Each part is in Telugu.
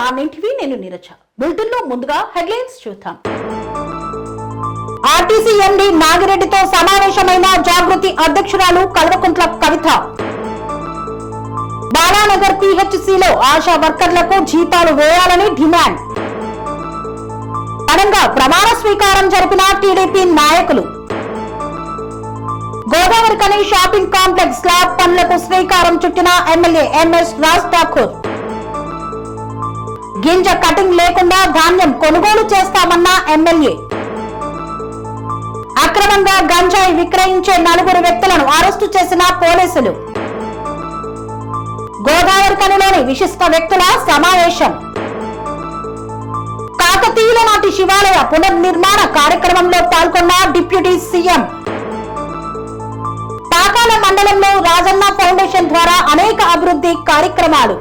ఆన్నింటివి నేను నీరజ. బులెటిన్ లో ముందుగా హెడ్లైన్స్ చూద్దాం. ఆర్టీసీ ఎండీ నాగిరెడ్డితో సమావేశమైన జాగృతి అధ్యక్షురాలు కల్వకుంట్ల కవిత. బాలానగర్ PHCలో ఆశా వర్కర్లకు జీతాలు వేయాలని డిమాండ్. ఘనంగా ప్రమాణ స్వీకారం జరిపిన టీడీపీ నాయకులు. గోదావరి కని షాపింగ్ కాంప్లెక్స్ స్లాబ్ పనులకు శ్రీకారం చుట్టిన ఎమ్మెల్యే MS రాజ్ ఠాకూర్. గింజ కటింగ్ లేకుండా ధాన్యం కొనుగోలు చేస్తామన్న ఎమ్మెల్యే. అక్రమంగా గంజాయి విక్రయించే 4 వ్యక్తులను అరెస్టు చేసిన పోలీసులు. గోదావరి కనిలోని విశిష్ట వ్యక్తుల సమావేశం. కాకతీయుల నాటి శివాలయ పునర్నిర్మాణ కార్యక్రమంలో పాల్గొన్న డిప్యూటీ సీఎం. పాకాల మండలంలో రాజన్న ఫౌండేషన్ ద్వారా అనేక అభివృద్ధి కార్యక్రమాలు.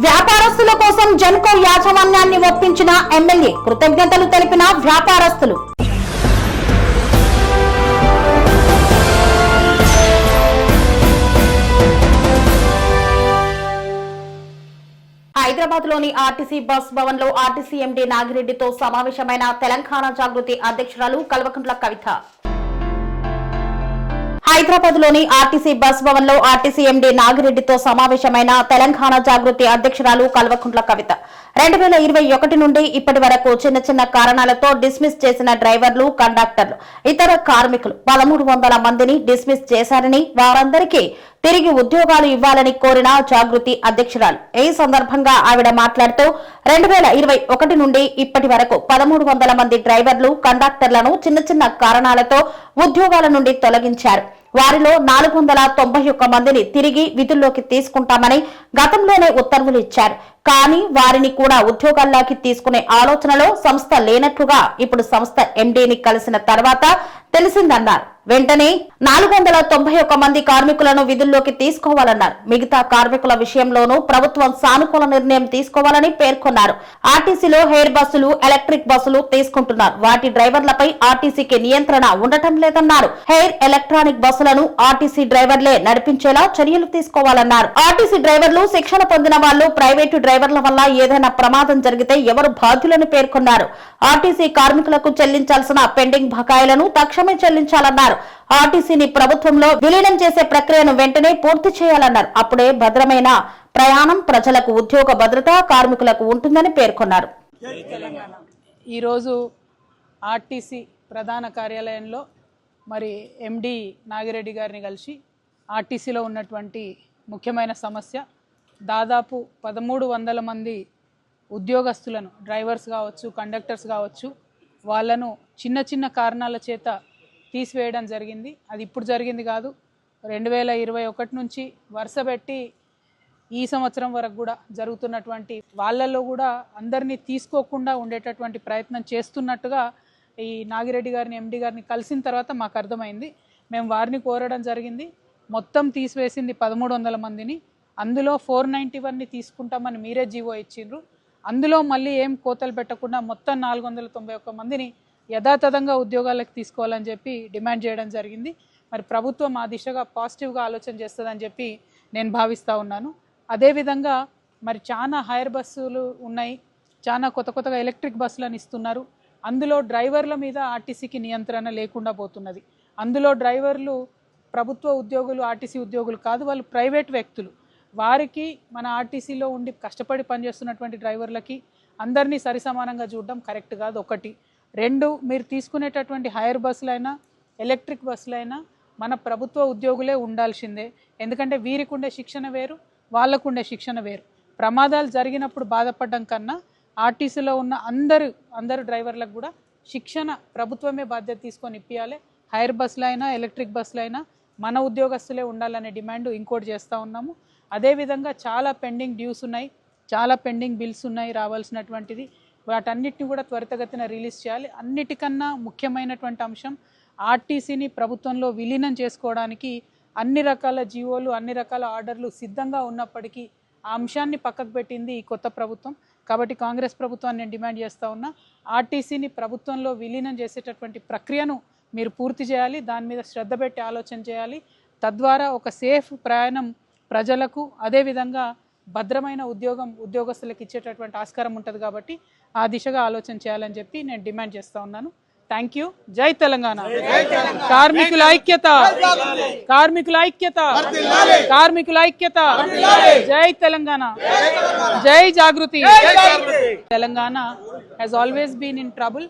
వ్యాపారస్తుల కోసం జెన్కో యాజమాన్యాన్ని ఒప్పించిన ఎమ్మెల్యే, కృతజ్ఞతలు తెలిపిన వ్యాపారస్తులు. హైదరాబాద్ లోని ఆర్టీసీ బస్ భవన్ లో ఆర్టీసీ ఎండీ నాగిరెడ్డితో సమావేశమైన తెలంగాణ జాగృతి అధ్యక్షురాలు కల్వకుంట్ల కవిత. హైదరాబాద్ లోని ఆర్టీసీ బస్ భవన్ లో ఆర్టీసీ ఎండీ నాగిరెడ్డితో సమావేశమైన తెలంగాణ జాగృతి అధ్యక్షురాలు కల్వకుంట్ల కవిత. 2021 నుండి ఇప్పటి వరకు చిన్న చిన్న కారణాలతో డిస్మిస్ చేసిన డ్రైవర్లు, కండక్టర్లు, ఇతర కార్మికులు 1300 మందిని డిస్మిస్ చేశారని, వారందరికీ తిరిగి ఉద్యోగాలు ఇవ్వాలని కోరిన జాగృతి అధ్యక్షురాలు. ఈ సందర్భంగా ఆవిడ మాట్లాడుతూ 2021 నుండి ఇప్పటి వరకు 1300 మంది డ్రైవర్లు, కండక్టర్లను చిన్న చిన్న కారణాలతో ఉద్యోగాల నుండి తొలగించారు. వారిలో 491 మందిని తిరిగి విధుల్లోకి తీసుకుంటామని గతంలోనే ఉత్తర్వులు ఇచ్చారు. కానీ వారిని కూడా ఉద్యోగాల్లోకి తీసుకునే ఆలోచనలో సంస్థ లేనట్లుగా ఇప్పుడు సంస్థ ఎండీని కలిసిన తర్వాత తెలిసిందన్నారు. వెంటనే 491 మంది కార్మికులను విధుల్లోకి తీసుకోవాలన్నారు. మిగతా కార్మికుల విషయంలోనూ ప్రభుత్వం సానుకూల నిర్ణయం తీసుకోవాలని పేర్కొన్నారు. ఆర్టీసీలో హెయిర్ బస్సులు, ఎలక్ట్రిక్ బస్సులు తీసుకుంటున్నారు. వాటి డ్రైవర్లపై ఆర్టీసీకి నియంత్రణ ఉండటం లేదన్నారు. హెయిర్, ఎలక్ట్రానిక్ బస్సులను ఆర్టీసీ డ్రైవర్లే నడిపించేలా చర్యలు తీసుకోవాలన్నారు. ఆర్టీసీ డ్రైవర్లు శిక్షణ పొందిన వాళ్ళు ప్రైవేటు డ్రైవర్ల వల్ల ఏదైనా ప్రమాదం జరిగితే ఎవరు బాధ్యులని పేర్కొన్నారు. ఆర్టీసీ కార్మికులకు చెల్లించాల్సిన పెండింగ్ బకాయిలను తక్షణమే చెల్లించాలన్నారు. ఆర్టీసీని ప్రభుత్వంలో విలీనం చేసే ప్రక్రియను వెంటనే పూర్తి చేయాలన్నారు. అప్పుడే భద్రమైన ప్రయాణం, ప్రజలకు ఉద్యోగ భద్రత, కార్మికులకు ఉంటుందని పేర్కొన్నారు. ఈరోజు ఆర్టీసీ ప్రధాన కార్యాలయంలో మరి ఎండీ నాగిరెడ్డి గారిని కలిసి ఆర్టీసీలో ఉన్నటువంటి ముఖ్యమైన సమస్య, దాదాపు 1300 మంది ఉద్యోగస్తులను, డ్రైవర్స్ కావచ్చు, కండక్టర్స్ కావచ్చు, వాళ్ళను చిన్న చిన్న కారణాల చేత తీసివేయడం జరిగింది. అది ఇప్పుడు జరిగింది కాదు, 2021 నుంచి వరుసపెట్టి ఈ సంవత్సరం వరకు కూడా జరుగుతున్నటువంటి వాళ్ళల్లో కూడా అందరినీ తీసుకోకుండా ఉండేటటువంటి ప్రయత్నం చేస్తున్నట్టుగా ఈ నాగిరెడ్డి గారిని, ఎండీ గారిని కలిసిన తర్వాత మాకు అర్థమైంది. మేము వారిని కోరడం జరిగింది. మొత్తం తీసివేసింది 1300 మందిని. అందులో 491ని తీసుకుంటామని మీరే జీవో ఇచ్చిండ్రు. అందులో మళ్ళీ ఏం కోతలు పెట్టకుండా మొత్తం 491 మందిని యథాతథంగా ఉద్యోగాలకు తీసుకోవాలని చెప్పి డిమాండ్ చేయడం జరిగింది. మరి ప్రభుత్వం ఆ దిశగా పాజిటివ్గా ఆలోచన చేస్తుందని చెప్పి నేను భావిస్తూ ఉన్నాను. అదేవిధంగా మరి చాలా హైర్ బస్సులు ఉన్నాయి, చాలా కొత్తగా ఎలక్ట్రిక్ బస్సులను ఇస్తున్నారు. అందులో డ్రైవర్ల మీద ఆర్టీసీకి నియంత్రణ లేకుండా పోతున్నది. అందులో డ్రైవర్లు ప్రభుత్వ ఉద్యోగులు, ఆర్టీసీ ఉద్యోగులు కాదు, వాళ్ళు ప్రైవేట్ వ్యక్తులు. వారికి మన ఆర్టీసీలో ఉండి కష్టపడి పనిచేస్తున్నటువంటి డ్రైవర్లకి అందరినీ సరిసమానంగా చూడడం కరెక్ట్ కాదు. 1. 2, మీరు తీసుకునేటటువంటి హైర్ బస్సులైనా, ఎలక్ట్రిక్ బస్సులైనా మన ప్రభుత్వ ఉద్యోగులే ఉండాల్సిందే. ఎందుకంటే వీరికి ఉండే శిక్షణ వేరు, వాళ్ళకు ఉండే శిక్షణ వేరు. ప్రమాదాలు జరిగినప్పుడు బాధపడడం కన్నా ఆర్టీసీలో ఉన్న అందరు డ్రైవర్లకు కూడా శిక్షణ ప్రభుత్వమే బాధ్యత తీసుకొని ఇప్పియాలి. హైర్ బస్సులైనా, ఎలక్ట్రిక్ బస్సులైనా మన ఉద్యోగస్తులే ఉండాలనే డిమాండ్ ఇంకోటి చేస్తూ ఉన్నాము. అదేవిధంగా చాలా పెండింగ్ డ్యూస్ ఉన్నాయి, చాలా పెండింగ్ బిల్స్ ఉన్నాయి రావాల్సినటువంటిది. వాటన్నిటిని కూడా త్వరితగతిన రిలీజ్ చేయాలి. అన్నిటికన్నా ముఖ్యమైనటువంటి అంశం, ఆర్టీసీని ప్రభుత్వంలో విలీనం చేసుకోవడానికి అన్ని రకాల జీవోలు, అన్ని రకాల ఆర్డర్లు సిద్ధంగా ఉన్నప్పటికీ ఆ అంశాన్ని పక్కకు పెట్టింది ఈ కొత్త ప్రభుత్వం. కాబట్టి కాంగ్రెస్ ప్రభుత్వాన్ని నేను డిమాండ్ చేస్తూ ఉన్నా, ఆర్టీసీని ప్రభుత్వంలో విలీనం చేసేటటువంటి ప్రక్రియను మీరు పూర్తి చేయాలి. దాని మీద శ్రద్ధ పెట్టి ఆలోచన చేయాలి. తద్వారా ఒక సేఫ్ ప్రయాణం ప్రజలకు, అదేవిధంగా భద్రమైన ఉద్యోగస్తులకు ఇచ్చేటటువంటి ఆస్కారం ఉంటుంది కాబట్టి ఆ దిశగా ఆలోచన చేయాలని చెప్పి నేను డిమాండ్ చేస్తూ ఉన్నాను. Thank you. జై తెలంగాణ. కార్మికుల ఐక్యత, కార్మికుల ఐక్యత, కార్మికుల ఐక్యత. జై తెలంగాణ, జై Jagruthi. Telangana has always been in trouble.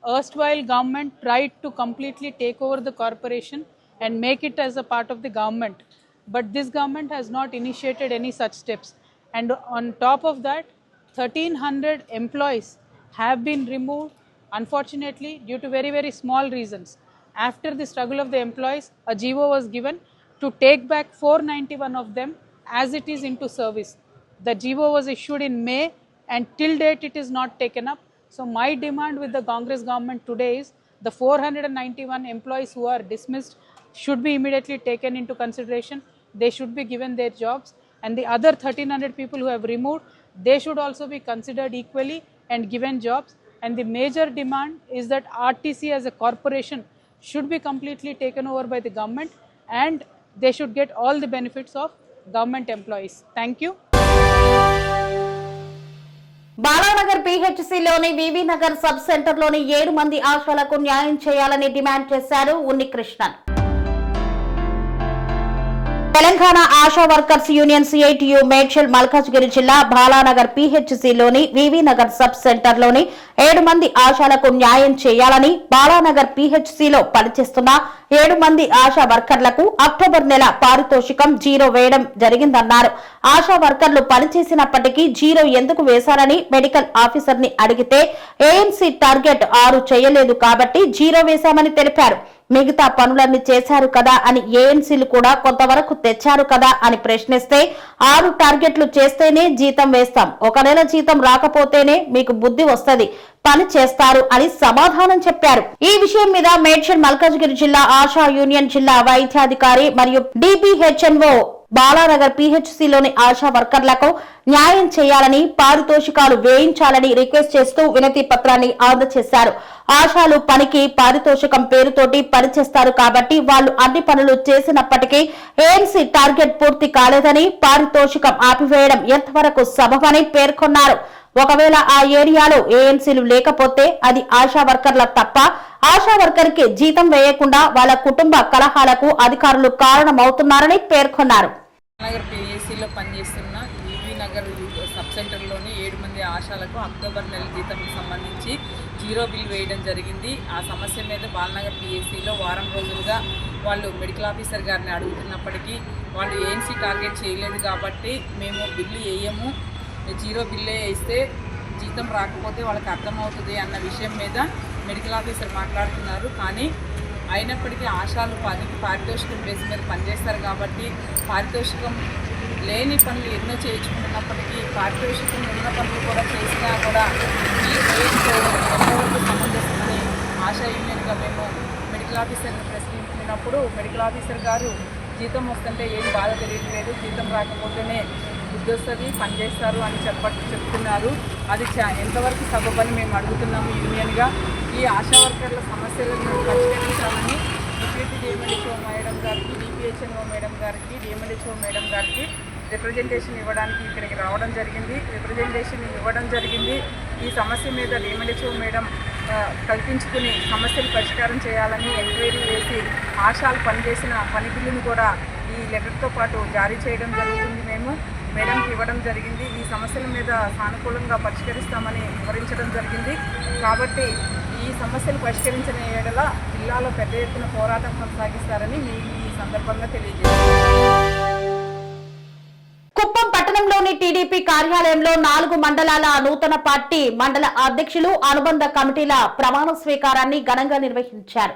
Erstwhile government tried to completely take over the corporation and make it as a part of the government, but this government has not initiated any such steps. And on top of that, 1300 employees have been removed, unfortunately, due to very, very small reasons. After the struggle of the employees, a GO was given to take back 491 of them as it is into service. The GO was issued in May and till date it is not taken up. So my demand with the Congress government today is the 491 employees who are dismissed should be immediately taken into consideration. They should be given their jobs, and the other 1300 people who have removed, they should also be considered equally and given jobs. And the major demand is that RTC as a corporation should be completely taken over by the government and they should get all the benefits of government employees. Thank you. Balanagar PHCలోని వివి నగర్ సబ్ సెంటర్లోని 7 మంది ఆశాలకు న్యాయం చేయాలని డిమాండ్ చేశారు Unnikrishnan. Telangana ASHA workers union CITU Medchal Malkajgiri జిల్లా బాలానగర్ PHCలోని వివి నగర్ సబ్ సెంటర్లోని 7 మంది ఆశాలకు న్యాయం చేయాలని బాలానగర్ PHCలో పనిచేస్తున్న 7 మంది ఆశా వర్కర్లకు అక్టోబర్ నెల పారితోషికం 0 వేయడం జరిగిందన్నారు. ఆశా వర్కర్లు పనిచేసినప్పటికీ 0 ఎందుకు వేశారని మెడికల్ ఆఫీసర్ ని అడిగితే ANC టార్గెట్ 6 చేయలేదు కాబట్టి 0 వేశామని తెలిపారు. మిగతా పనులన్నీ చేశారు కదా అని ANCలు కూడా కొంతవరకు తెచ్చారు కదా అని ప్రశ్నిస్తే 6 టార్గెట్లు చేస్తేనే జీతం వేస్తాం, 1 నెల జీతం రాకపోతేనే మీకు బుద్ధి వస్తది, పని చేస్తారు అని సమాధానం చెప్పారు. ఈ విషయం మీద మేడ్చల్ మల్కాజ్గిరి జిల్లా ఆశా యూనియన్ జిల్లా వైద్యాధికారి మరియు DPHNO బాలానగర్ PHCలోని ఆశా వర్కర్లకు న్యాయం చేయాలని, పారితోషికాలు వేయించాలని రిక్వెస్ట్ చేస్తూ వినతి పత్రాన్ని అందజేశారు. ఆశాలు పనికి పారితోషికం పేరుతోటి పనిచేస్తారు కాబట్టి వాళ్ళు అన్ని పనులు చేసినప్పటికీ ANC టార్గెట్ పూర్తి కాలేదని, పారితోషికం ఆపివేయడం ఎంతవరకు సబబని పేర్కొన్నారు. ఒకవేళ ఆ ఏరియాలో ANCలు లేకపోతే అది ఆశా వర్కర్ల తప్ప, ఆశా వర్కర్ కి జీతం వేయకుండా వాళ్ళ కుటుంబ కలహాలకు అధికారులు కారణమవుతున్నారని పేర్కొన్నారు. నగర్ PHCలో పనిచేస్తున్న వివి నగర్ సబ్ సెంటర్లోని 7 మంది ఆశాలకు అక్టోబర్ నెల జీతంకి సంబంధించి 0 బిల్ వేయడం జరిగింది. ఆ సమస్య మీద బాలనగర్ PHCలో వారం రోజులుగా వాళ్ళు మెడికల్ ఆఫీసర్ గారిని అడుగుతున్నప్పటికీ వాళ్ళు ANC టార్గెట్ చేయలేదు కాబట్టి మేము బిల్లు వేయము, 0 బిల్లే వేస్తే జీతం రాకపోతే వాళ్ళకి అర్థమవుతుంది అన్న విషయం మీద మెడికల్ ఆఫీసర్ మాట్లాడుతున్నారు. కానీ అయినప్పటికీ ఆశాలు పనికి పారితోషికం బేస్ మీద పనిచేస్తారు కాబట్టి పారితోషికం లేని పనులు ఎన్నో చేయించుకుంటున్నప్పటికీ పారితోషికం ఉన్న పనులు కూడా చేసినా కూడా ఈ ఎంతవరకు సమంజసమని ఆశా యూనియన్గా మేము మెడికల్ ఆఫీసర్ని ప్రశ్నించినప్పుడు మెడికల్ ఆఫీసర్ గారు జీతం వస్తుంటే ఏం బాధ తెలియట్లేదు, జీతం రాకపోతేనే బుద్ధి వస్తుంది, పనిచేస్తారు అని చెప్తున్నారు. అది ఎంతవరకు సబబని మేము అడుగుతున్నాము యూనియన్గా. ఈ ఆశా వర్కర్ల సమస్యలను పరిష్కరించాలని డిప్యూటీ DMHO మేడం గారికి, DPHNO మేడం గారికి, DMHO మేడం గారికి రిప్రజెంటేషన్ ఇవ్వడానికి ఇక్కడికి రావడం జరిగింది. రిప్రజెంటేషన్ ఇవ్వడం జరిగింది. ఈ సమస్య మీద DMHO మేడం కల్పించుకుని సమస్యలు పరిష్కారం చేయాలని ఎంక్వైరీ వేసి ఆశాలు పనిచేసిన పని బిల్లును కూడా ఈ లెటర్తో పాటు జారీ చేయడం జరుగుతుంది. మేము మేడంకి ఇవ్వడం జరిగింది. ఈ సమస్యల మీద సానుకూలంగా పరిష్కరిస్తామని వివరించడం జరిగింది. కాబట్టి ఈ సమస్యలు పరిష్కరించిన ఏడల జిల్లాలో పెద్ద ఎత్తున పోరాటం కొనసాగిస్తారని మేము ఈ సందర్భంగా తెలియజేస్తాం. కుప్పం పట్టణంలోని TDP కార్యాలయంలో 4 మండలాల నూతన పార్టీ మండల అధ్యక్షులు, అనుబంధ కమిటీల ప్రమాణ స్వీకారాన్ని ఘనంగా నిర్వహించారు.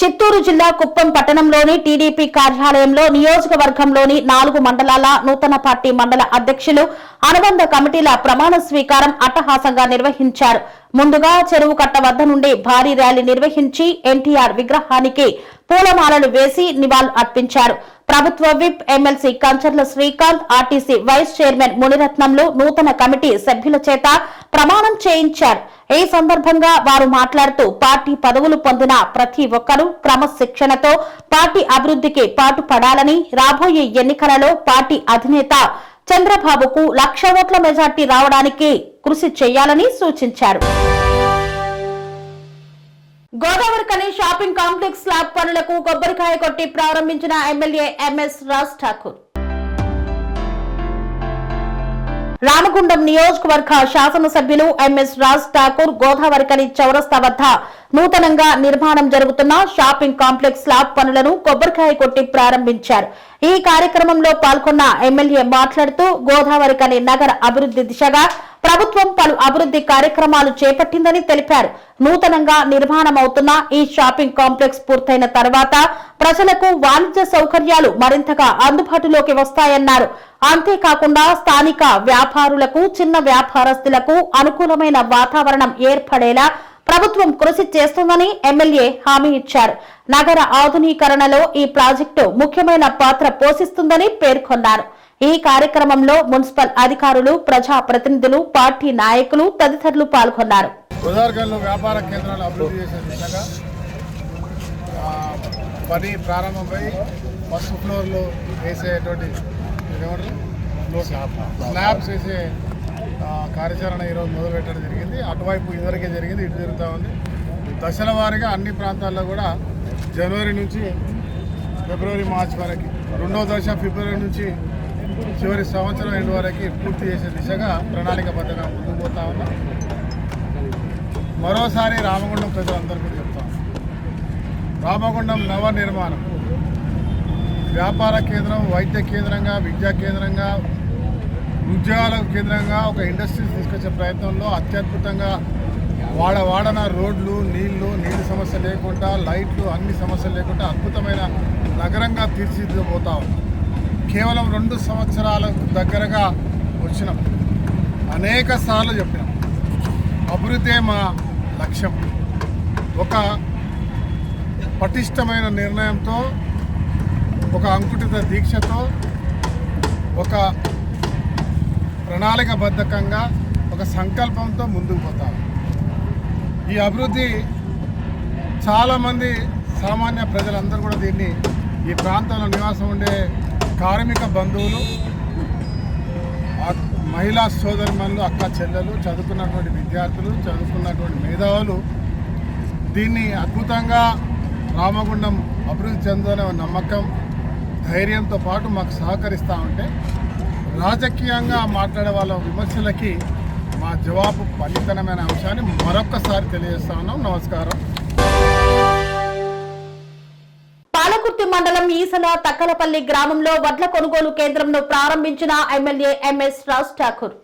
చిత్తూరు జిల్లా కుప్పం పట్టణంలోని TDP కార్యాలయంలో నియోజకవర్గంలోని 4 మండలాల నూతన పార్టీ మండల అధ్యక్షులు, అనుబంధ కమిటీల ప్రమాణ స్వీకారం అట్టహాసంగా నిర్వహించారు. ముందుగా చెరువు కట్ట వద్ద నుండి భారీ ర్యాలీ నిర్వహించి NTR విగ్రహానికి పూలమాలలు వేసి నివాళులు అర్పించారు. ప్రభుత్వ whip MLC Kancharla Srikanth, RTC vice chairman మునిరత్నంలు నూతన కమిటీ సభ్యుల చేత ప్రమాణం చేయించారు. ఈ సందర్భంగా వారు మాట్లాడుతూ పార్టీ పదవులు పొందిన ప్రతి ఒక్కరూ క్రమశిక్షణతో పార్టీ అభివృద్ధికి పాటుపడాలని, రాబోయే ఎన్నికలలో పార్టీ అధినేత చంద్రబాబుకు 1,00,000 ఓట్ల మెజార్టీ రావడానికి కృషి చేయాలని సూచించారు. గోదావరికని షాపింగ్ కాంప్లెక్స్ స్లాబ్ పనులకు కొబ్బరికాయ కొట్టి ప్రారంభించిన ఎమ్మెల్యే ఎంఎస్ రాజ్ ఠాకూర్. రామగుండం నియోజకవర్గ శాసనసభ్యులు ఎంఎస్ రాజ్ ఠాకూర్ గోదావరికని చౌరస్తా వద్ద నూతనంగా నిర్మాణం జరుగుతున్న షాపింగ్ కాంప్లెక్స్ స్లాబ్ పనులను కొబ్బరికాయ కొట్టి ప్రారంభించారు. ఈ కార్యక్రమంలో పాల్గొన్న ఎమ్మెల్యే మాట్లాడుతూ గోదావరికని నగర అభివృద్ధి దిశగా ప్రభుత్వం పలు అభివృద్ధి కార్యక్రమాలు చేపట్టిందని తెలిపారు. నూతనంగా నిర్మాణమవుతున్న ఈ షాపింగ్ కాంప్లెక్స్ పూర్తయిన తర్వాత ప్రజలకు వాణిజ్య సౌకర్యాలు మరింతగా అందుబాటులోకి వస్తాయన్నారు. అంతేకాకుండా స్థానిక వ్యాపారులకు, చిన్న వ్యాపారస్తులకు అనుకూలమైన వాతావరణం ఏర్పడేలా ప్రభుత్వం కృషి చేస్తుందని ఎమ్మెల్యే హామీ ఇచ్చారు. నగర ఆధునీకరణలో ఈ ప్రాజెక్టు ముఖ్యమైన పాత్ర పోషిస్తుందని పేర్కొన్నారు. ఈ కార్యక్రమంలో మున్సిపల్ అధికారులు, ప్రజాప్రతినిధులు, పార్టీ నాయకులు తదితరులు పాల్గొన్నారు. వ్యాపార కేంద్రాలు అభివృద్ధి చేసే దిశగా పని ప్రారంభమై ఫస్ట్ ఫ్లోర్లో వేసేటువంటి స్లాబ్స్ వేసే కార్యాచరణ ఈరోజు మొదలుపెట్టడం జరిగింది. అటువైపు ఇదివరకే జరిగింది, ఇటు జరుగుతూ ఉంది. దశల వారీగా అన్ని ప్రాంతాల్లో కూడా జనవరి నుంచి ఫిబ్రవరి, మార్చి వరకు, రెండవ దశ ఫిబ్రవరి నుంచి చివరి సంవత్సరం ఎండు వరకు పూర్తి చేసే దిశగా ప్రణాళికబద్ధంగా ముందుకు పోతా ఉన్నాం. మరోసారి రామగుండం ప్రజలందరూ కూడా చెప్తాం, రామగుండం నవ నిర్మాణం వ్యాపార కేంద్రం, వైద్య కేంద్రంగా, విద్యా కేంద్రంగా, ఉద్యోగాల కేంద్రంగా ఒక ఇండస్ట్రీస్ తీసుకొచ్చే ప్రయత్నంలో అత్యద్భుతంగా వాడన రోడ్లు, నీళ్లు సమస్య లేకుండా, లైట్లు అన్ని సమస్యలు లేకుండా అద్భుతమైన నగరంగా తీర్చిదిద్దబోతా ఉన్నాం. కేవలం 2 సంవత్సరాల దగ్గరగా వచ్చినాం. అనేక సార్లు చెప్పినాం, అభివృద్ధే మా లక్ష్యం. ఒక పటిష్టమైన నిర్ణయంతో, ఒక అంకుటిత దీక్షతో, ఒక ప్రణాళికబద్ధకంగా, ఒక సంకల్పంతో ముందుకు పోతాం. ఈ అభివృద్ధి చాలామంది సామాన్య ప్రజలందరూ కూడా దీన్ని, ఈ ప్రాంతంలో నివాసం ఉండే కార్మిక బంధువులు, మహిళా సోదరిమణులు, అక్క చెల్లెలు, చదువుకున్నటువంటి విద్యార్థులు, చదువుకున్నటువంటి మేధావులు దీన్ని అద్భుతంగా రామగుండం అభివృద్ధి చెందాలనే నమ్మకం, ధైర్యంతో పాటు మాకు సహకరిస్తూ ఉంటే, రాజకీయంగా మాట్లాడే వాళ్ళ విమర్శలకి మా జవాబు పనితనమైన అంశాన్ని మరొక్కసారి తెలియజేస్తా ఉన్నాం. నమస్కారం. పాలకుర్తి మండలం ఈసల తక్కలపల్లి గ్రామంలో వడ్ల కొనుగోలు కేంద్రంను ప్రారంభించిన ఎమ్మెల్యే ఎంఎస్ రాజ్ ఠాకూర్.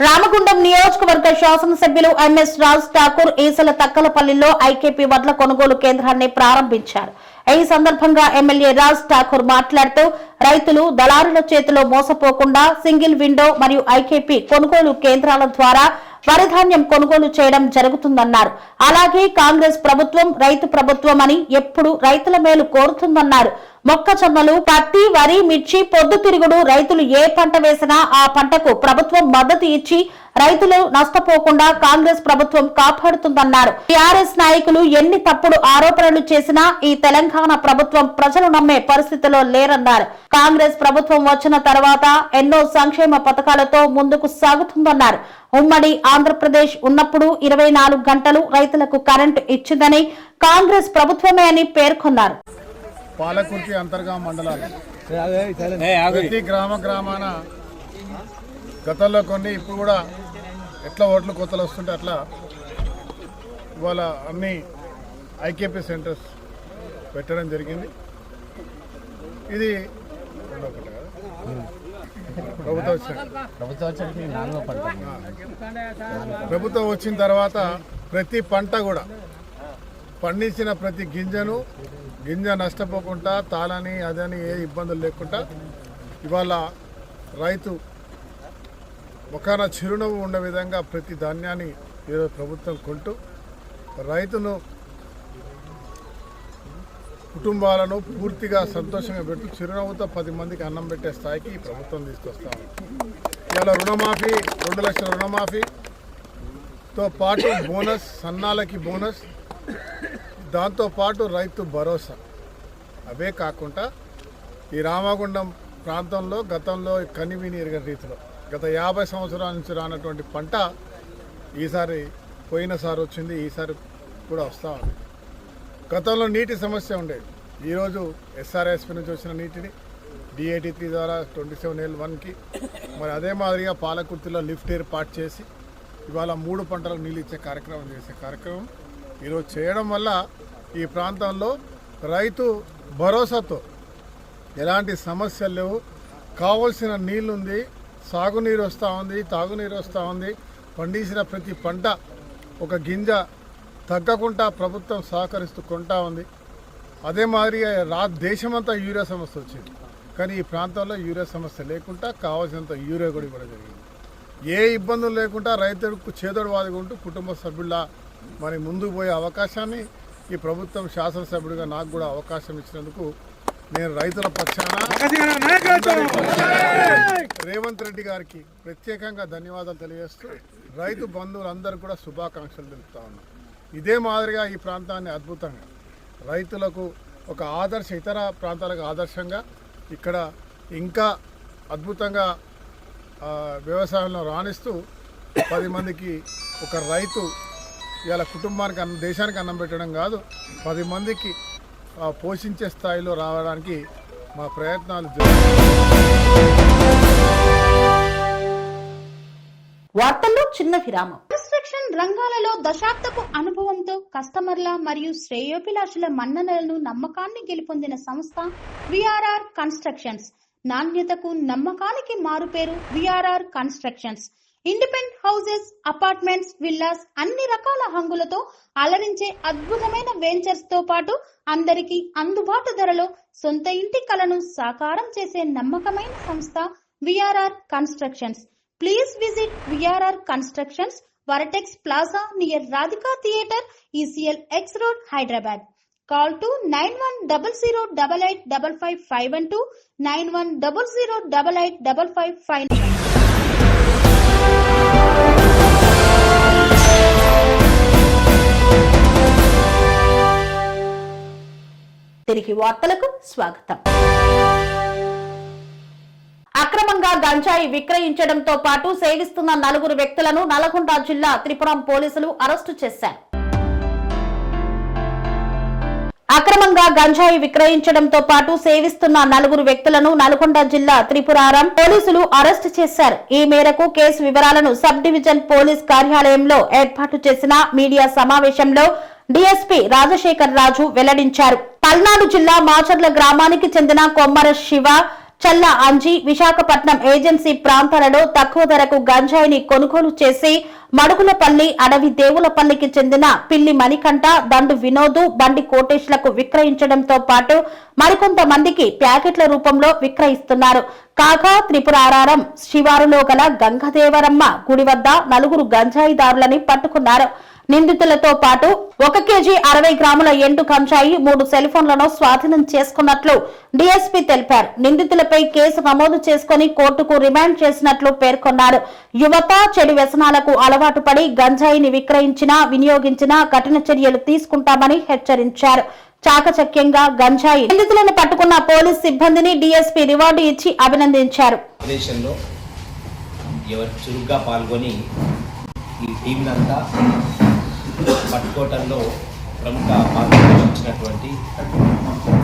రామగుండం నియోజకవర్గ శాసనసభ్యులు ఎంఎస్ రాజ్ ఠాకూర్ ఈసల తక్కలపల్లిలో ఐకేపీ వడ్ల కొనుగోలు కేంద్రాన్ని ప్రారంభించారు. ఈ సందర్భంగా ఎమ్మెల్యే రాజ్ ఠాకూర్ మాట్లాడుతూ రైతులు దళారుల చేతిలో మోసపోకుండా సింగిల్ విండో మరియు ఐకేపీ కొనుగోలు కేంద్రాల ద్వారా వరిధాన్యం కొనుగోలు చేయడం జరుగుతుందన్నారు. అలాగే కాంగ్రెస్ ప్రభుత్వం రైతు ప్రభుత్వం అని ఎప్పుడు రైతుల మేలు కోరుతుందన్నారు. మొక్కజొన్నలు, పత్తి, వరి, మిర్చి, పొద్దుతిరుగుడు రైతులు ఏ పంట వేసినా ఆ పంటకు ప్రభుత్వం మద్దతు ఇచ్చి రైతులు నష్టపోకుండా కాంగ్రెస్ ప్రభుత్వం కాపాడుతుందన్నారు. టీఆర్ఎస్ నాయకులు ఎన్ని తప్పుడు ఆరోపణలు చేసినా ఈ తెలంగాణ ప్రభుత్వం ప్రజలు నమ్మే పరిస్థితిలో లేరన్నారు. కాంగ్రెస్ ప్రభుత్వం వచ్చిన తర్వాత ఎన్నో సంక్షేమ పథకాలతో ముందుకు సాగుతుందన్నారు. ఉమ్మడి ఆంధ్రప్రదేశ్ ఉన్నప్పుడు 24 గంటలు రైతులకు కరెంటు ఇచ్చిందని కాంగ్రెస్ ప్రభుత్వమే అని పేర్కొన్నారు. పాలకుర్తి అంతర్గా మండలాలు ప్రతి గ్రామాన గతంలో కొన్ని, ఇప్పుడు కూడా ఎట్లా ఓట్లు కొత్తలు వస్తుంటే అట్లా ఇవాళ అన్ని ఐకేపీ సెంటర్స్ పెట్టడం జరిగింది. ఇది ప్రభుత్వం వచ్చిన తర్వాత ప్రతి పంట కూడా పండించిన ప్రతి గింజ నష్టపోకుండా, తాళని అదని ఏ ఇబ్బందులు లేకుండా ఇవాళ రైతు ఒకన చిరునవ్వు ఉండే విధంగా ప్రతి ధాన్యాన్ని ఈరోజు ప్రభుత్వం కొంటూ రైతును కుటుంబాలను పూర్తిగా సంతోషంగా పెడుతూ చిరునవ్వుతో 10 మందికి అన్నం పెట్టే స్థాయికి ఈ ప్రభుత్వం తీసుకొస్తాము. ఇవాళ రుణమాఫీ 2 లక్షల రుణమాఫీతో పాటు బోనస్, సన్నాలకి బోనస్, దాంతోపాటు రైతు భరోసా. అవే కాకుండా ఈ రామగుండం ప్రాంతంలో గతంలో కనివిని ఎరగని రీతిలో గత 50 సంవత్సరాల నుంచి రానటువంటి పంట ఈసారి పోయినసారి వచ్చింది, ఈసారి కూడా వస్తూ ఉంది. గతంలో నీటి సమస్య ఉండేది. ఈరోజు ఎస్ఆర్ఎస్పీ నుంచి వచ్చిన నీటిని DAT3 ద్వారా 27L1కి మరి అదే మాదిరిగా పాలకుర్తిలో లిఫ్ట్ ఏర్పాటు చేసి ఇవాళ 3 పంటలకు నీళ్ళు ఇచ్చే కార్యక్రమం ఈరోజు చేయడం వల్ల ఈ ప్రాంతంలో రైతు భరోసాతో ఎలాంటి సమస్యలు లేవు. కావాల్సిన నీళ్ళుంది, సాగునీరు వస్తూ ఉంది, తాగునీరు వస్తూ ఉంది. పండించిన ప్రతి పంట ఒక గింజ తగ్గకుండా ప్రభుత్వం సహకరిస్తూ కొంటా ఉంది. అదే మాదిరిగా దేశమంతా యూరియా సమస్య వచ్చింది, కానీ ఈ ప్రాంతంలో యూరియా సమస్య లేకుండా కావాల్సినంత యూరియా కూడా ఇవ్వడం జరిగింది. ఏ ఇబ్బందులు లేకుండా రైతులకు చేదోడు వాదుకుంటూ కుటుంబ సభ్యుల మరి ముందుకు పోయే అవకాశాన్ని ఈ ప్రభుత్వం శాసనసభ్యుడిగా నాకు కూడా అవకాశం ఇచ్చినందుకు నేను రైతుల పక్షాన రేవంత్ రెడ్డి గారికి ప్రత్యేకంగా ధన్యవాదాలు తెలియజేస్తూ రైతు బంధువులందరూ కూడా శుభాకాంక్షలు తెలుపుతా ఉన్నాను. ఇదే మాదిరిగా ఈ ప్రాంతాన్ని అద్భుతంగా రైతులకు ఒక ఇతర ప్రాంతాలకు ఆదర్శంగా ఇక్కడ ఇంకా అద్భుతంగా వ్యవసాయంలో రాణిస్తూ 10 మందికి ఒక రైతు ఇవాళ కుటుంబానికి దేశానికి అన్నం పెట్టడం కాదు, 10 మందికి పోషించే స్థాయిలో రావడానికి మా ప్రయత్నాలు వార్తల్లో చిన్న విరామం. కన్స్ట్రక్షన్ రంగాలలో దశాబ్దపు అనుభవంతో కస్టమర్ల మరియు శ్రేయోభిలాషుల మన్ననలను నమ్మకాన్ని గెలుపొందిన సంస్థ విఆర్ఆర్ కన్స్ట్రక్షన్స్. నాణ్యతకు నమ్మకానికి మారుపేరు VRR constructions. Independent houses, apartments, villas అన్ని రకాల హంగులతో అలరించే అద్భుతమైన వెంచర్స్ తో పాటు అందరికీ అందుబాటు ధరలో సొంత ఇంటి కలను సాకారం చేసే నమ్మకమైన సంస్థ VRR constructions. Please visit VRR Constructions, Varatex Plaza near Radhika Theatre, ECL X Road, Hyderabad. Call to 9100885551 9100885559. తిరిగి వార్తలకు స్వాగతం. అక్రమంగా గంజాయి విక్రయించడంతో పాటు సేవిస్తున్న 4 వ్యక్తులను నల్గొండ జిల్లా త్రిపురం పోలీసులు అరెస్టు చేశారు. అక్రమంగా గంజాయి విక్రయించడంతో పాటు సేవిస్తున్న 4 వ్యక్తులను నల్గొండ జిల్లా త్రిపురారం పోలీసులు అరెస్టు చేశారు. ఈ మేరకు కేసు వివరాలను సబ్ డివిజన్ పోలీస్ కార్యాలయంలో ఏర్పాటు చేసిన మీడియా సమావేశంలో డీఎస్పీ రాజశేఖర్ రాజు వెల్లడించారు. పల్నాడు జిల్లా మాచర్ల గ్రామానికి చెందిన కొమ్మర శివ, చల్ల అంజి విశాఖపట్నం ఏజెన్సీ ప్రాంతాలలో తక్కువ ధరకు గంజాయిని కొనుగోలు చేసి మడుగులపల్లి, అడవి దేవులపల్లికి చెందిన పిల్లి మణికంఠ, దండు వినోదు, బండి కోటేష్లకు విక్రయించడంతో పాటు మరికొంతమందికి ప్యాకెట్ల రూపంలో విక్రయిస్తున్నారు. కాగా త్రిపురారం శివారులో గల గంగదేవరమ్మ గుడి వద్ద 4 గంజాయిదారులని పట్టుకున్నారు. నిందితులతో పాటు 1 కేజీ 60 గ్రాముల ఎండు గంజాయి, 3 సెల్ ఫోన్లను స్వాధీనం చేసుకున్నట్లు డీఎస్పీ తెలిపారు. నిందితులపై కేసు నమోదు చేసుకుని కోర్టుకు రిమాండ్ చేసినట్లు పేర్కొన్నారు. యువత చెడు వ్యసనాలకు అలవాటు పడి గంజాయిని విక్రయించినా, వినియోగించినా కఠిన చర్యలు తీసుకుంటామని హెచ్చరించారు. చాకచక్యంగా గంజాయి నిందితులను పట్టుకున్న పోలీస్ సిబ్బందిని డీఎస్పీ రివార్డు ఇచ్చి అభినందించారు. చురుగ్గా పాల్గొని ఈ టీంనంతా పట్టుకోవటంలో ప్రముఖ పాత్ర పోషించినటువంటి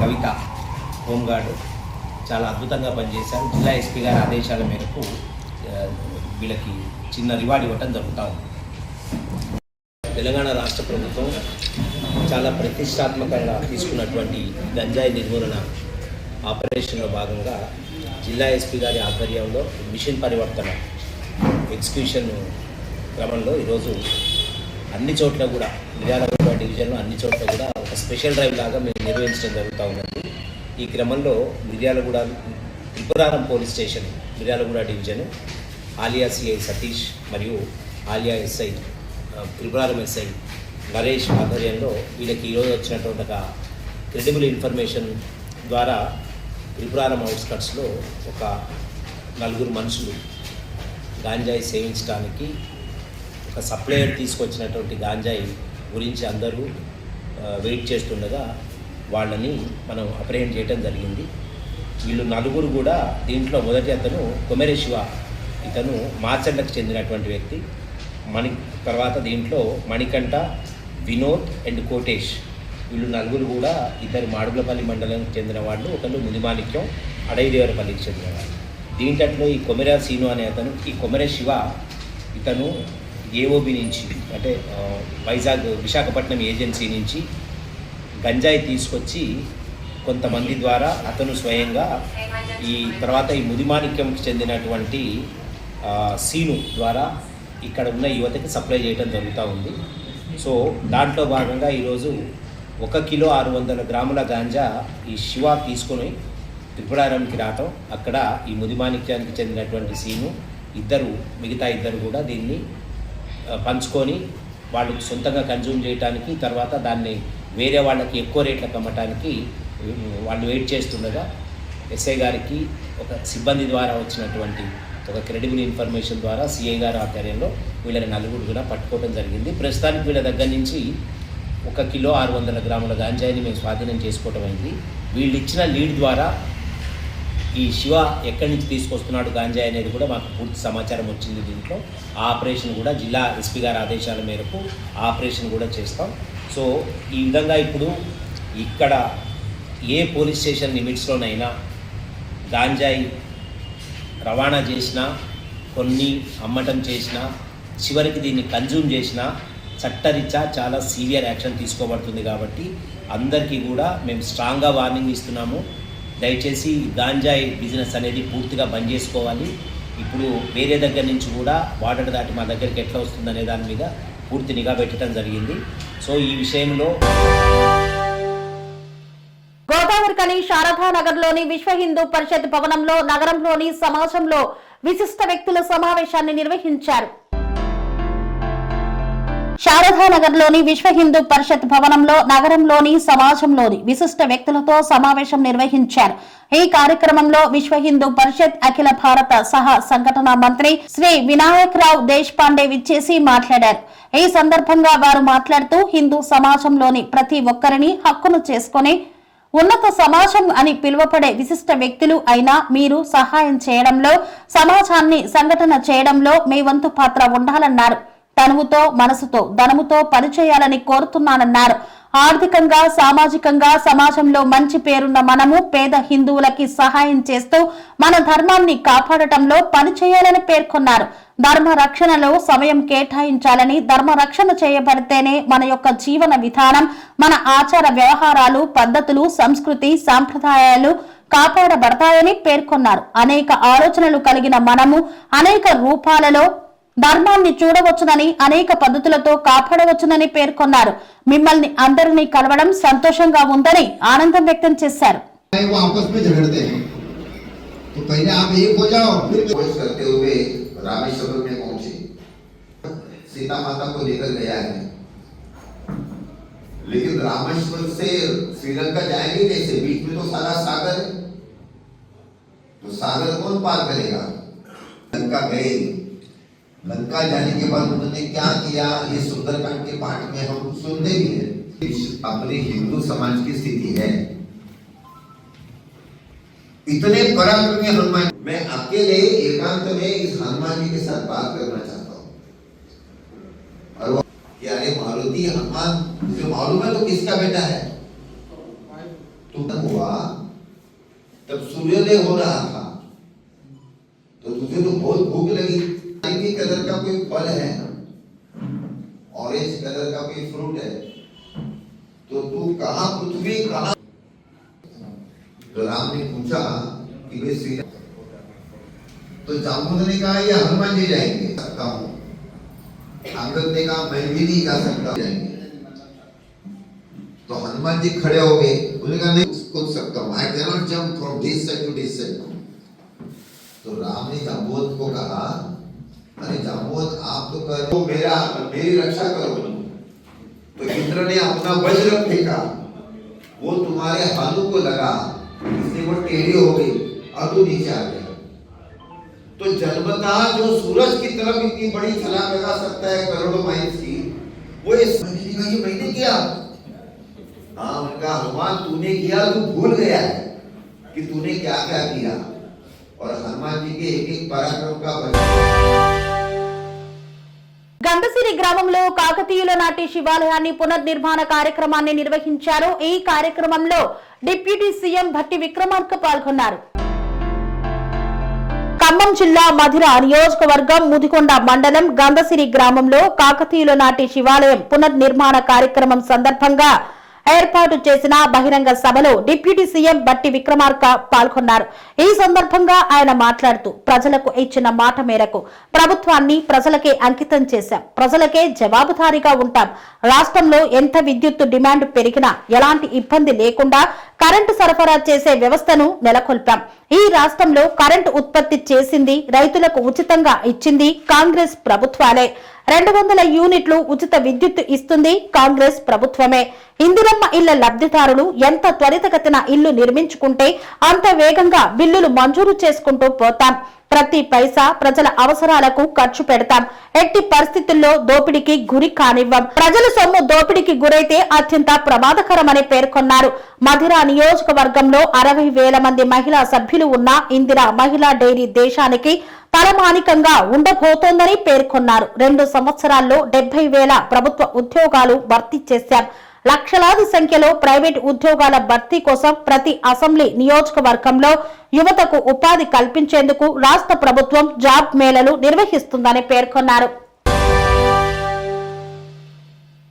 కవిత హోంగార్డు చాలా అద్భుతంగా పనిచేశారు. జిల్లా ఎస్పీ గారి ఆదేశాల మేరకు వీళ్ళకి చిన్న రివార్డు ఇవ్వటం జరుగుతూ ఉంది. తెలంగాణ రాష్ట్ర ప్రభుత్వం చాలా ప్రతిష్టాత్మకంగా తీసుకున్నటువంటి గంజాయి నిర్మూలన ఆపరేషన్లో భాగంగా జిల్లా ఎస్పీ గారి ఆధ్వర్యంలో మిషన్ పరివర్తన ఎగ్జిక్యూషన్ క్రమంలో ఈరోజు అన్ని చోట్ల కూడా మిర్యాలగూడ డివిజన్లో అన్ని చోట్ల కూడా ఒక స్పెషల్ డ్రైవ్ లాగా మేము నిర్వహించడం జరుగుతూ ఉన్నది. ఈ క్రమంలో Miryalaguda Tripuraram police station Miryalaguda division Alia CI Satish మరియు ఆలియా ఎస్ఐ త్రిపురారం ఎస్ఐ నరేష్ ఆధ్వర్యంలో వీళ్ళకి ఈరోజు వచ్చినటువంటి ఒక క్రెడిబుల్ ఇన్ఫర్మేషన్ ద్వారా త్రిపురారం అవుట్స్కట్స్లో ఒక 4 మనుషులు గాంజాయి సేవించడానికి ఒక సప్లయర్ తీసుకొచ్చినటువంటి గాంజాయి గురించి అందరూ వెయిట్ చేస్తుండగా వాళ్ళని మనం అప్రహెండ్ చేయడం జరిగింది. వీళ్ళు 4 కూడా దీంట్లో మొదటి అతను కొమెరే శివ, ఇతను మార్చండకు చెందినటువంటి వ్యక్తి. తర్వాత దీంట్లో మణికంఠ, వినోద్ అండ్ కోటేష్, వీళ్ళు 4 కూడా ఇద్దరు మాడుగులపల్లి మండలానికి చెందిన వాళ్ళు, ఒకళ్ళు ముదిమాణిక్యం అడవిదేవరపల్లికి చెందిన వాళ్ళు. దీంట్లో ఈ కొమెరా సీను అనే అతను, ఈ కొమెరే శివ ఇతను ఏఓబి నుంచి అంటే వైజాగ్ విశాఖపట్నం ఏజెన్సీ నుంచి గంజాయి తీసుకొచ్చి కొంతమంది ద్వారా అతను స్వయంగా ఈ ముదిమాణిక్యంకి చెందినటువంటి సీను ద్వారా ఇక్కడ ఉన్న యువతకి సప్లై చేయడం జరుగుతూ ఉంది. సో దాంట్లో భాగంగా ఈరోజు 1 కిలో 600 గ్రాముల గాంజా ఈ శివ తీసుకొని త్రిపురారంకి రావటం, అక్కడ ఈ ముదిమాణిక్యానికి చెందినటువంటి సీను మిగతా ఇద్దరు కూడా దీన్ని పంచుకొని వాళ్ళు సొంతంగా కన్జ్యూమ్ చేయడానికి, తర్వాత దాన్ని వేరే వాళ్ళకి ఎక్కువ రేట్లకు అమ్మటానికి వాళ్ళు వెయిట్ చేస్తుండగా ఎస్ఐ గారికి ఒక సిబ్బంది ద్వారా వచ్చినటువంటి ఒక క్రెడిబుల్ ఇన్ఫర్మేషన్ ద్వారా సిఐ గారి ఆధ్వర్యంలో వీళ్ళని 4 కూడా పట్టుకోవడం జరిగింది. ప్రస్తుతానికి వీళ్ళ దగ్గర నుంచి 1 కిలో 600 గ్రాముల గాంజాయిని మేము స్వాధీనం చేసుకోవడం అయింది. వీళ్ళు ఇచ్చిన లీడ్ ద్వారా ఈ శివ ఎక్కడి నుంచి తీసుకొస్తున్నాడు గాంజాయి అనేది కూడా మాకు పూర్తి సమాచారం వచ్చింది. దీంట్లో ఆపరేషన్ కూడా జిల్లా ఎస్పీ గారి ఆదేశాల మేరకు ఆపరేషన్ కూడా చేస్తాం. సో ఈ విధంగా ఇప్పుడు ఇక్కడ ఏ పోలీస్ స్టేషన్ లిమిట్స్లోనైనా గాంజాయి రవాణా చేసినా, కొన్ని అమ్మటం చేసినా, చివరికి దీన్ని కన్జ్యూమ్ చేసినా చట్టరీత్యా చాలా సీవియర్ యాక్షన్ తీసుకోబడుతుంది. కాబట్టి అందరికీ కూడా మేము స్ట్రాంగ్గా వార్నింగ్ ఇస్తున్నాము. దయచేసి గాంజాయి బిజినెస్ అనేది పూర్తిగా బంద్ చేసుకోవాలి. ఇప్పుడు వేరే దగ్గర నుంచి కూడా బార్డర్ దాటి మా దగ్గరికి ఎట్లా వస్తుందనే దాని మీద పూర్తి నిఘా పెట్టడం జరిగింది. సో ఈ విషయంలో గోదావరికని శారదానగర్లోని విశ్వ హిందూ పరిషత్ భవనంలో నగరంలోని సమాజంలో విశిష్ట వ్యక్తుల సమావేశాన్ని నిర్వహించారు. శారదానగర్లోని విశ్వ హిందూ పరిషత్ భవనంలో నగరంలోని సమాజంలోని విశిష్ట వ్యక్తులతో సమావేశం నిర్వహించారు. ఈ కార్యక్రమంలో విశ్వ హిందూ పరిషత్ అఖిల భారత సహ సంఘటన మంత్రి శ్రీ వినాయక్ రావు దేశపాండే విచ్చేసి మాట్లాడారు. ఈ సందర్భంగా వారు మాట్లాడుతూ హిందూ సమాజంలోని ప్రతి ఒక్కరిని హక్కును చేసుకుని ఉన్నత సమాజం అని పిలువపడే విశిష్ట వ్యక్తులు అయినా మీరు సహాయం చేయడంలో, సమాజాన్ని సంఘటన చేయడంలో మీ వంతు పాత్ర ఉండాలన్నారు. తనువుతో, మనసుతో, ధనముతో పనిచేయాలని కోరుతున్నానన్నారు. ఆర్థికంగా, సామాజికంగా సమాజంలో మంచి పేరున్న మనము పేద హిందువులకి సహాయం చేస్తూ మన ధర్మాన్ని కాపాడటంలో పనిచేయాలని పేర్కొన్నారు. ధర్మ రక్షణలో సమయం కేటాయించాలని, ధర్మ రక్షణ చేయబడితేనే మన యొక్క జీవన విధానం, మన ఆచార వ్యవహారాలు, పద్ధతులు, సంస్కృతి, సాంప్రదాయాలు కాపాడబడతాయని పేర్కొన్నారు. అనేక ఆలోచనలు కలిగిన మనము అనేక రూపాలలో ధర్మాన్ని చూడవచ్చునని, అనేక పద్ధతులతో కాపాడవచ్చునని పేర్కొన్నారు. మిమ్మల్ని అందరినీ కలవడం సంతోషంగా ఉందని ఆనందం వ్యక్తం చేశారు. रामेश्वरम में पहुंचे, सीता माता को लेकर गया है, लेकिन रामेश्वर से श्रीलंका जाएंगे कैसे? बीच में तो सारा सागर है, तो सागर कौन पार करेगा? लंका गए, लंका जाने के बाद उन्होंने क्या किया ये सुंदरकांड के पाठ में हम सुनते भी हैं. अपने हिंदू समाज की स्थिति है, इतने पराक्रमी हनुमान, मैं अकेले एकांत में इस हनुमान जी के साथ बात करना चाहता हूँ. और वो कि अरे मारुति हनुमान जो मालूम है तो किसका बेटा है? तुम हुआ तब सूर्योदय हो रहा था, तो तुझे तो बहुत भूख लगी. नारंगी कलर का कोई फल है, ऑरेंज कलर का कोई फ्रूट है, तो तू कहाँ, पृथ्वी कहाँ? तो राम ने पूछा कि वे श्री, तो जामुन ने कहा ये हनुमान जी जाएंगे, सकता हूँ. अंगद ने कहा मैं भी नहीं जा सकता, जाएंगे. तो हनुमान जी खड़े हो गए, उन्होंने कहा नहीं कूद सकता हूँ, I cannot jump from this side to this side. तो राम ने जाम्बुवंत को कहा अरे जाम्बुवंत आप तो करो मेरी रक्षा करो. तो इंद्र ने अपना वज्र फेंका वो तुम्हारे हाथों को लगा, इसलिए वो टेढ़ी हो गई और तू नीचे आ गया। तो जन्मता जो सूरज की तरफ इतनी बड़ी छलांग लगा सकता है करोड़ों माइल्स की, वो इस मैंने किया। हाँ, उनका हनुमान तूने किया, तू भूल गया है कि तूने क्या क्या किया। और हनुमान जी के एक एक पराक्रम का గంధసిరి గ్రామంలో కాకతీయుల నాటి శివాలయాన్ని పునర్నిర్మాణ కార్యక్రమాన్ని నిర్వహించారు. ఈ కార్యక్రమంలో డిప్యూటీ సీఎం భట్టి విక్రమార్క పాల్గొన్నారు. ఖమ్మం జిల్లా మధిర నియోజకవర్గం ముదికొండ మండలం గంధసిరి గ్రామంలో కాకతీయుల నాటి శివాలయం పునర్నిర్మాణ కార్యక్రమం సందర్భంగా ఏర్పాటు చేసిన బహిరంగ సభలో డిప్యూటీ సీఎం భట్టి విక్రమార్క పాల్గొన్నారు. ఈ సందర్భంగా ఆయన మాట్లాడుతూ ప్రజలకు ఇచ్చిన మాట మేరకు ప్రభుత్వాన్ని ప్రజలకే అంకితం చేశాం, ప్రజలకే జవాబుదారీగా ఉంటాం. రాష్ట్రంలో ఎంత విద్యుత్ డిమాండ్ పెరిగినా ఎలాంటి ఇబ్బంది లేకుండా కరెంటు సరఫరా చేసే వ్యవస్థను నెలకొల్పాం. ఈ రాష్ట్రంలో కరెంటు ఉత్పత్తి చేసింది, రైతులకు ఉచితంగా ఇచ్చింది కాంగ్రెస్ ప్రభుత్వాలే. 200 యూనిట్లు ఉచిత విద్యుత్ ఇస్తుంది కాంగ్రెస్ ప్రభుత్వమే. ఇందిరమ్మ ఇళ్ల లబ్ధిదారులు ఎంత త్వరితగతిన ఇల్లు నిర్మించుకుంటే అంత వేగంగా బిల్లులు మంజూరు చేసుకుంటూ పోతాం. ప్రతి పైసా ప్రజల అవసరాలకు ఖర్చు పెడతాం. ఎట్టి పరిస్థితుల్లో దోపిడీకి గురి కానివ్వం. ప్రజల సొమ్ము దోపిడీకి గురైతే అత్యంత ప్రమాదకరమని పేర్కొన్నారు. మధిర నియోజకవర్గంలో 60,000 మంది మహిళా సభ్యులు ఉన్న ఇందిరా మహిళా డైరీ దేశానికి తలమానికంగా ఉండబోతోందని పేర్కొన్నారు. 2 సంవత్సరాల్లో 70,000 ప్రభుత్వ ఉద్యోగాలు భర్తీ చేశాం. లక్షలాది సంఖ్యలో ప్రైవేట్ ఉద్యోగాల భర్తీ కోసం ప్రతి అసెంబ్లీ నియోజకవర్గంలో యువతకు ఉపాధి కల్పించేందుకు రాష్ట్ర ప్రభుత్వం జాబ్ మేళలు నిర్వహిస్తుందని పేర్కొన్నారు.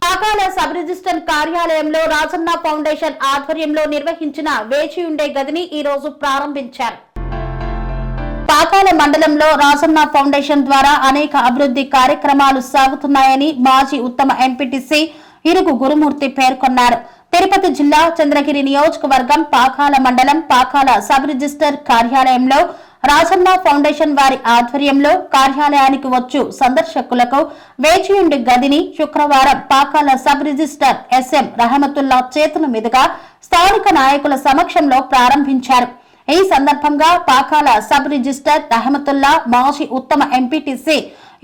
పాకాల సబ్ రిజిస్టర్ కార్యాలయంలో రాజన్న ఫౌండేషన్ ఆధ్వర్యంలో నిర్వహించిన వేచి ఉండే గదిని ఈ రోజు ప్రారంభించారు. పాకాల మండలంలో రాజన్న ఫౌండేషన్ ద్వారా అనేక అభివృద్ధి కార్యక్రమాలు సాగుతున్నాయని మాజీ ఉత్తమ ఎంపీటీసీ ఇరుగు గురుమూర్తి పేర్కొన్నారు. తిరుపతి జిల్లా చంద్రగిరి నియోజకవర్గం పాకాల మండలం పాకాల సబ్ రిజిస్టర్ కార్యాలయంలో రాజన్న ఫౌండేషన్ వారి ఆధ్వర్యంలో కార్యాలయానికి వచ్చు సందర్శకులకు వేచియుండి గదిని శుక్రవారం Pakala sub registrar SM Rahamatullah చేతుల మీదుగా స్థానిక నాయకుల సమక్షంలో ప్రారంభించారు. ఈ సందర్భంగా పాకాల సబ్ రిజిస్టర్ రహమతుల్లా మాజీ ఉత్తమ ఎంపీటీసీ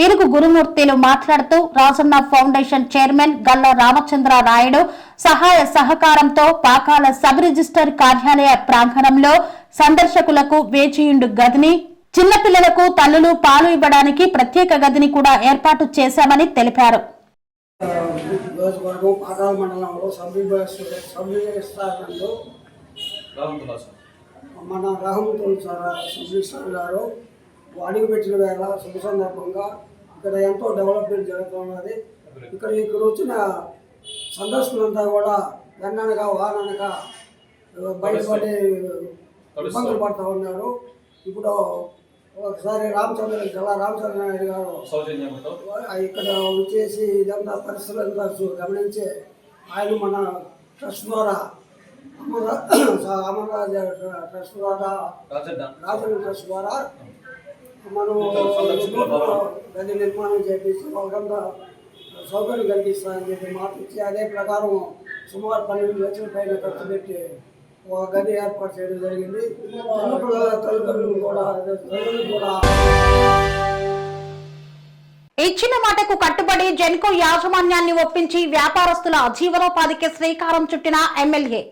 ఇరుగు గురుమూర్తిలు మాట్లాడుతూ రాజన్న ఫౌండేషన్ చైర్మన్ గల్లా రామచంద్ర నాయుడు సహాయ సహకారంతో పాకాల సబ్ రిజిస్టర్ కార్యాలయ ప్రాంగణంలో సందర్శకులకు వేచియుండు గదిని, చిన్నపిల్లలకు తల్లులు పాలు ఇవ్వడానికి ప్రత్యేక గదిని కూడా ఏర్పాటు చేశామని తెలిపారు. మన రాహుల్ గారు అడుగు పెట్టిన వేళ శుభ సందర్భంగా ఇక్కడ ఎంతో డెవలప్మెంట్ జరుగుతున్నది. ఇక్కడ వచ్చిన సందర్శకులంతా కూడా వెన్ననగా వాననగా బయటపడి ఇబ్బందులు పడుతూ ఉన్నారు. ఇప్పుడు ఒకసారి జిల్లా రామచంద్ర నాయుడు గారు ఇక్కడ వచ్చేసి ఇదంతా పరిస్థితులంతా గమనించి ఆయన మన ట్రస్ట్ ద్వారా అమర్రాజ ట్రస్ట్ ద్వారా రాజన్న ట్రస్ట్ ద్వారా మనం గది నిర్మాణం చేపించి వాళ్ళకంతా సౌకర్యం కలిగిస్తామని చెప్పి మాట ఇచ్చి అదే ప్రకారం సుమారు 12 లక్షల పైన ఖర్చు పెట్టి ఒక గది ఏర్పాటు చేయడం జరిగింది. తల్లిదండ్రులు కూడా ఇచ్చిన మాటకు కట్టుబడి జెన్కో యాజమాన్యాన్ని ఒప్పించి వ్యాపారస్తుల జీవనోపాధికి శ్రీకారం చుట్టిన ఎమ్మెల్యే.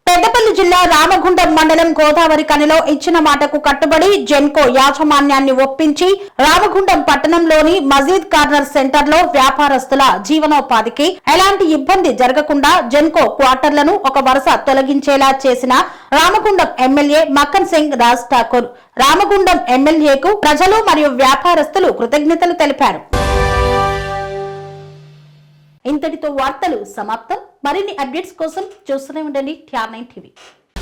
పెద్దపల్లి జిల్లా రామగుండం మండలం గోదావరి కనిలో ఇచ్చిన మాటకు కట్టుబడి జెన్కో యాజమాన్యాన్ని ఒప్పించి రామగుండం పట్టణంలోని మజీద్ కార్నర్ సెంటర్ లో వ్యాపారస్తుల జీవనోపాధికి ఎలాంటి ఇబ్బంది జరగకుండా జెన్కో క్వార్టర్లను ఒక వరుస తొలగించేలా చేసిన రామగుండం ఎమ్మెల్యే మక్కన్ సింగ్ రాజ్ ఠాకూర్ రామగుండం ఎమ్మెల్యేకు ప్రజలు మరియు వ్యాపారస్తులు కృతజ్ఞతలు తెలిపారు. ఇంతటితో వార్తలు సమాప్తం. మరిన్ని అప్డేట్స్ కోసం చూస్తూనే ఉండండి TR9 టీవీ.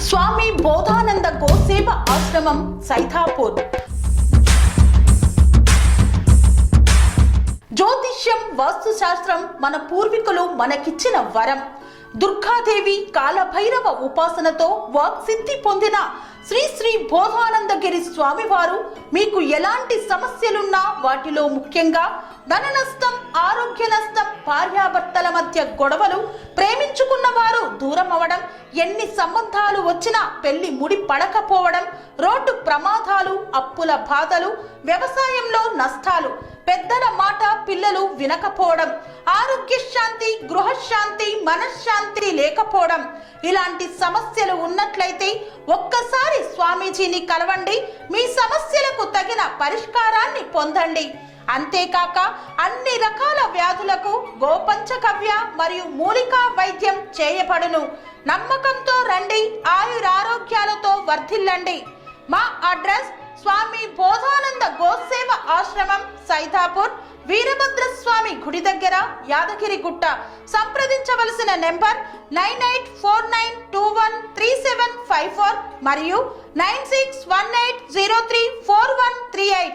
స్వామి బోధానంద గోసేవ ఆశ్రమం సైథాపూర్. జ్యోతిష్యం, వాస్తుశాస్త్రం మన పూర్వీకులు మనకిచ్చిన వరం. దుర్గాదేవి, కాలభైరవ ఉపాసనతో వాక్సిద్ధి పొందిన శ్రీ శ్రీ బోధానందగిరి స్వామివారు మీకు ఎలాంటి సమస్యలున్నా, వాటిలో ముఖ్యంగా ధన నష్టం, ఆరోగ్య నష్టం, భార్యాభర్తల మధ్య గొడవలు, ప్రేమించుకున్న వారు దూరం అవడం, ఎన్ని సంబంధాలు వచ్చినా పెళ్లి ముడి పడకపోవడం, రోడ్డు ప్రమాదాలు, అప్పుల బాధలు, వ్యవసాయంలో నష్టాలు, పెద్దల మాట పిల్లలు వినకపోవడం, ఆరోగ్య శాంతి, గృహశాంతి, మనశ్శాంతి లేకపోవడం, ఇలాంటి సమస్యలు ఉన్నట్లయితే ఒక్కసారి స్వామీజీని కలవండి. మీ సమస్యలకు తగిన పరిష్కారాన్ని పొందండి. అంతేకాక అన్ని రకాల వ్యాధులకు గోపంచకవ్య మరియు మూలికా వైద్యం చేయబడును. నమ్మకంతో రండి, ఆయురారోగ్యాలతో వర్ధిల్లండి. మా అడ్రస్ స్వామి బోధానంద గోసేవ ఆశ్రమం, సైదాపూర్, వీరభద్రస్వామి గుడి దగ్గర, యాదగిరిగుట్ట. సంప్రదించవలసిన నెంబర్ 9849213754 మరియు 9618034138.